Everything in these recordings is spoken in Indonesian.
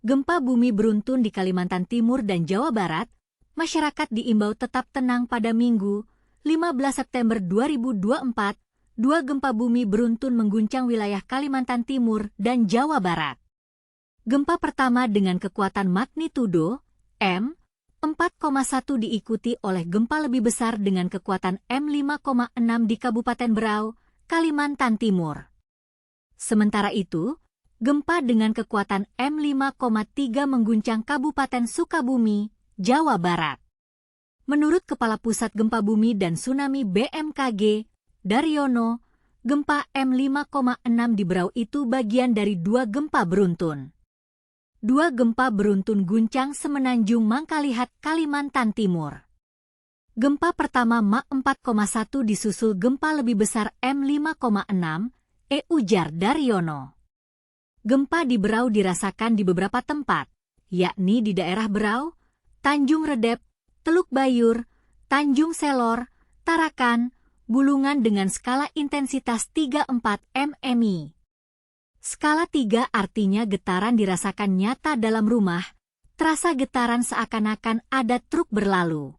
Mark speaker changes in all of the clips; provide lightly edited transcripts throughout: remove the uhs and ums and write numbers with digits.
Speaker 1: Gempa bumi beruntun di Kalimantan Timur dan Jawa Barat, masyarakat diimbau tetap tenang pada Minggu, 15 September 2024, dua gempa bumi beruntun mengguncang wilayah Kalimantan Timur dan Jawa Barat. Gempa pertama dengan kekuatan magnitudo M 4,1 diikuti oleh gempa lebih besar dengan kekuatan M 5,6 di Kabupaten Berau, Kalimantan Timur. Sementara itu, gempa dengan kekuatan M 5,3 mengguncang Kabupaten Sukabumi, Jawa Barat. Menurut Kepala Pusat Gempa Bumi dan Tsunami BMKG, Daryono, gempa M 5,6 di Berau itu bagian dari dua gempa beruntun. Dua gempa beruntun guncang Semenanjung Mangkalihat, Kalimantan Timur. Gempa pertama Ma 4,1 disusul gempa lebih besar M 5,6, ujar Daryono. Gempa di Berau dirasakan di beberapa tempat, yakni di daerah Berau, Tanjung Redep, Teluk Bayur, Tanjung Selor, Tarakan, Bulungan dengan skala intensitas 3,4 mmi. Skala 3 artinya getaran dirasakan nyata dalam rumah, terasa getaran seakan-akan ada truk berlalu.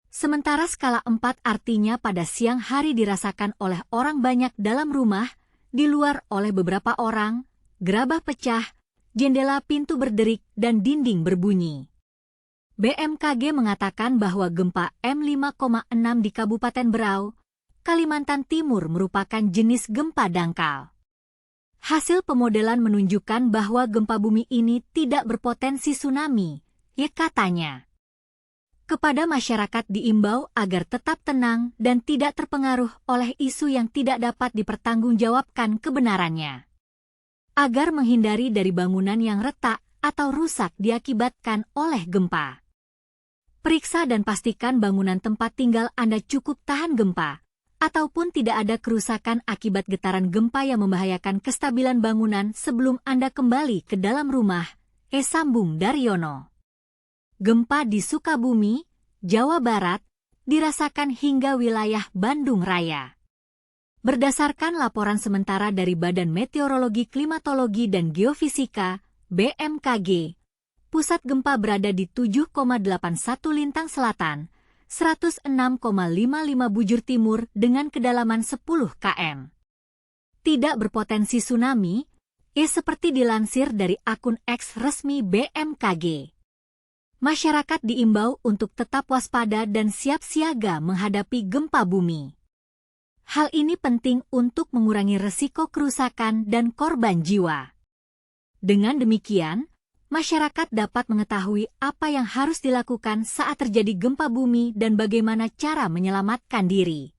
Speaker 1: Sementara skala 4 artinya pada siang hari dirasakan oleh orang banyak dalam rumah, di luar oleh beberapa orang, gerabah pecah, jendela pintu berderik, dan dinding berbunyi. BMKG mengatakan bahwa gempa M 5,6 di Kabupaten Berau, Kalimantan Timur merupakan jenis gempa dangkal. Hasil pemodelan menunjukkan bahwa gempa bumi ini tidak berpotensi tsunami, katanya. Kepada masyarakat diimbau agar tetap tenang dan tidak terpengaruh oleh isu yang tidak dapat dipertanggungjawabkan kebenarannya. Agar menghindari dari bangunan yang retak atau rusak diakibatkan oleh gempa. Periksa dan pastikan bangunan tempat tinggal Anda cukup tahan gempa, ataupun tidak ada kerusakan akibat getaran gempa yang membahayakan kestabilan bangunan sebelum Anda kembali ke dalam rumah, sambung Daryono. Gempa di Sukabumi, Jawa Barat, dirasakan hingga wilayah Bandung Raya. Berdasarkan laporan sementara dari Badan Meteorologi, Klimatologi, dan Geofisika, BMKG, pusat gempa berada di 7,81 lintang selatan, 106,55 bujur timur dengan kedalaman 10 km. Tidak berpotensi tsunami, seperti dilansir dari akun X resmi BMKG. Masyarakat diimbau untuk tetap waspada dan siap siaga menghadapi gempa bumi. Hal ini penting untuk mengurangi resiko kerusakan dan korban jiwa. Dengan demikian, masyarakat dapat mengetahui apa yang harus dilakukan saat terjadi gempa bumi dan bagaimana cara menyelamatkan diri.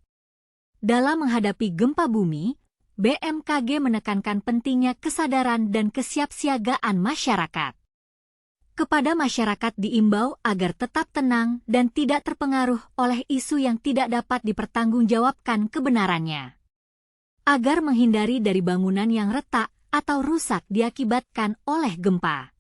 Speaker 1: Dalam menghadapi gempa bumi, BMKG menekankan pentingnya kesadaran dan kesiapsiagaan masyarakat. Kepada masyarakat diimbau agar tetap tenang dan tidak terpengaruh oleh isu yang tidak dapat dipertanggungjawabkan kebenarannya. Agar menghindari dari bangunan yang retak atau rusak diakibatkan oleh gempa.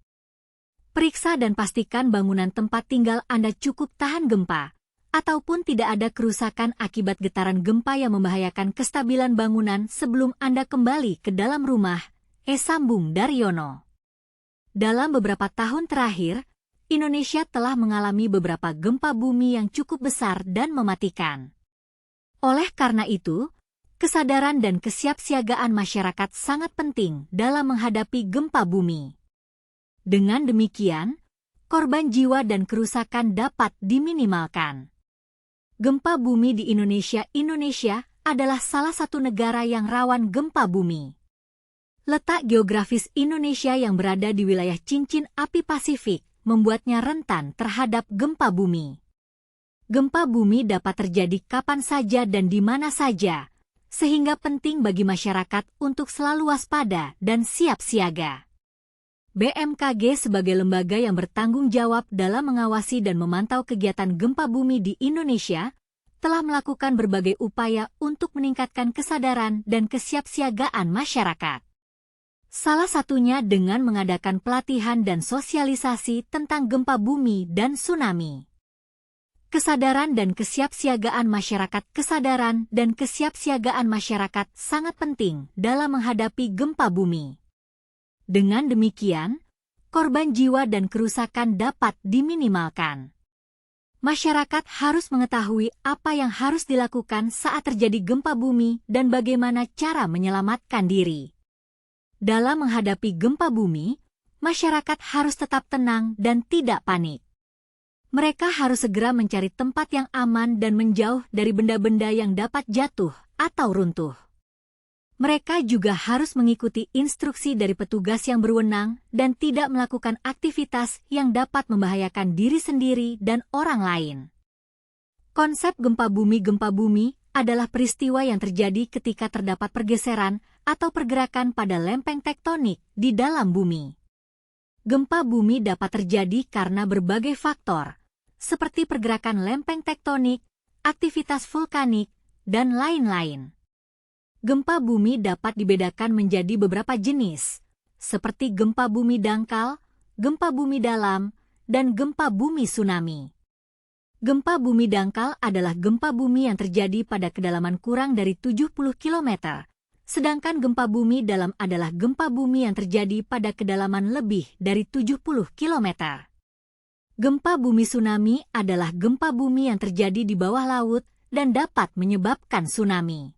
Speaker 1: Periksa dan pastikan bangunan tempat tinggal Anda cukup tahan gempa, ataupun tidak ada kerusakan akibat getaran gempa yang membahayakan kestabilan bangunan sebelum Anda kembali ke dalam rumah, sambung Daryono. Dalam beberapa tahun terakhir, Indonesia telah mengalami beberapa gempa bumi yang cukup besar dan mematikan. Oleh karena itu, kesadaran dan kesiapsiagaan masyarakat sangat penting dalam menghadapi gempa bumi. Dengan demikian, korban jiwa dan kerusakan dapat diminimalkan. Gempa bumi di Indonesia adalah salah satu negara yang rawan gempa bumi. Letak geografis Indonesia yang berada di wilayah cincin api Pasifik membuatnya rentan terhadap gempa bumi. Gempa bumi dapat terjadi kapan saja dan di mana saja, sehingga penting bagi masyarakat untuk selalu waspada dan siap siaga. BMKG sebagai lembaga yang bertanggung jawab dalam mengawasi dan memantau kegiatan gempa bumi di Indonesia, telah melakukan berbagai upaya untuk meningkatkan kesadaran dan kesiapsiagaan masyarakat. Salah satunya dengan mengadakan pelatihan dan sosialisasi tentang gempa bumi dan tsunami. Kesadaran dan kesiapsiagaan masyarakat sangat penting dalam menghadapi gempa bumi. Dengan demikian, korban jiwa dan kerusakan dapat diminimalkan. Masyarakat harus mengetahui apa yang harus dilakukan saat terjadi gempa bumi dan bagaimana cara menyelamatkan diri. Dalam menghadapi gempa bumi, masyarakat harus tetap tenang dan tidak panik. Mereka harus segera mencari tempat yang aman dan menjauh dari benda-benda yang dapat jatuh atau runtuh. Mereka juga harus mengikuti instruksi dari petugas yang berwenang dan tidak melakukan aktivitas yang dapat membahayakan diri sendiri dan orang lain. Konsep gempa bumi adalah peristiwa yang terjadi ketika terdapat pergeseran atau pergerakan pada lempeng tektonik di dalam bumi. Gempa bumi dapat terjadi karena berbagai faktor, seperti pergerakan lempeng tektonik, aktivitas vulkanik, dan lain-lain. Gempa bumi dapat dibedakan menjadi beberapa jenis, seperti gempa bumi dangkal, gempa bumi dalam, dan gempa bumi tsunami. Gempa bumi dangkal adalah gempa bumi yang terjadi pada kedalaman kurang dari 70 km, sedangkan gempa bumi dalam adalah gempa bumi yang terjadi pada kedalaman lebih dari 70 km. Gempa bumi tsunami adalah gempa bumi yang terjadi di bawah laut dan dapat menyebabkan tsunami.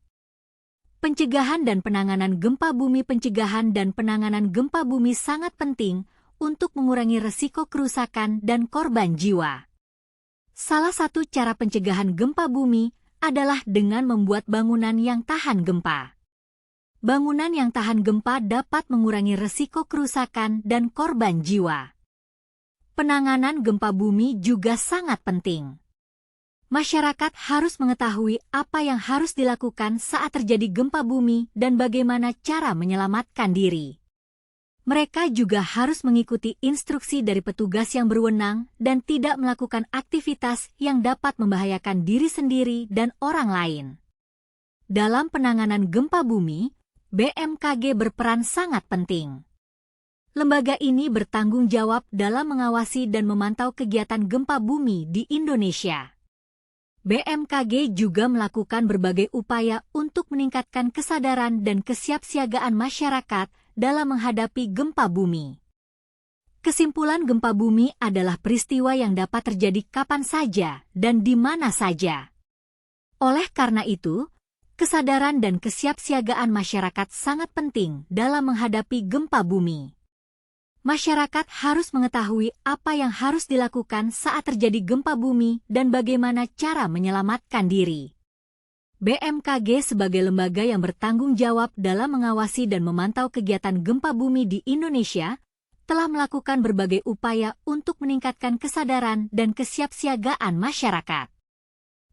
Speaker 1: Pencegahan dan penanganan gempa bumi. Pencegahan dan penanganan gempa bumi sangat penting untuk mengurangi resiko kerusakan dan korban jiwa. Salah satu cara pencegahan gempa bumi adalah dengan membuat bangunan yang tahan gempa. Bangunan yang tahan gempa dapat mengurangi resiko kerusakan dan korban jiwa. Penanganan gempa bumi juga sangat penting. Masyarakat harus mengetahui apa yang harus dilakukan saat terjadi gempa bumi dan bagaimana cara menyelamatkan diri. Mereka juga harus mengikuti instruksi dari petugas yang berwenang dan tidak melakukan aktivitas yang dapat membahayakan diri sendiri dan orang lain. Dalam penanganan gempa bumi, BMKG berperan sangat penting. Lembaga ini bertanggung jawab dalam mengawasi dan memantau kegiatan gempa bumi di Indonesia. BMKG juga melakukan berbagai upaya untuk meningkatkan kesadaran dan kesiapsiagaan masyarakat dalam menghadapi gempa bumi. Kesimpulan, gempa bumi adalah peristiwa yang dapat terjadi kapan saja dan di mana saja. Oleh karena itu, kesadaran dan kesiapsiagaan masyarakat sangat penting dalam menghadapi gempa bumi. Masyarakat harus mengetahui apa yang harus dilakukan saat terjadi gempa bumi dan bagaimana cara menyelamatkan diri. BMKG sebagai lembaga yang bertanggung jawab dalam mengawasi dan memantau kegiatan gempa bumi di Indonesia, telah melakukan berbagai upaya untuk meningkatkan kesadaran dan kesiapsiagaan masyarakat.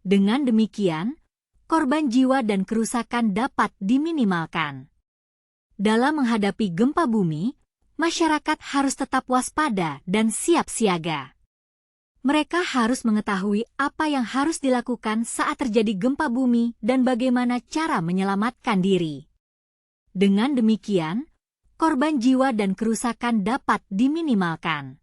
Speaker 1: Dengan demikian, korban jiwa dan kerusakan dapat diminimalkan. Dalam menghadapi gempa bumi, masyarakat harus tetap waspada dan siap siaga. Mereka harus mengetahui apa yang harus dilakukan saat terjadi gempa bumi dan bagaimana cara menyelamatkan diri. Dengan demikian, korban jiwa dan kerusakan dapat diminimalkan.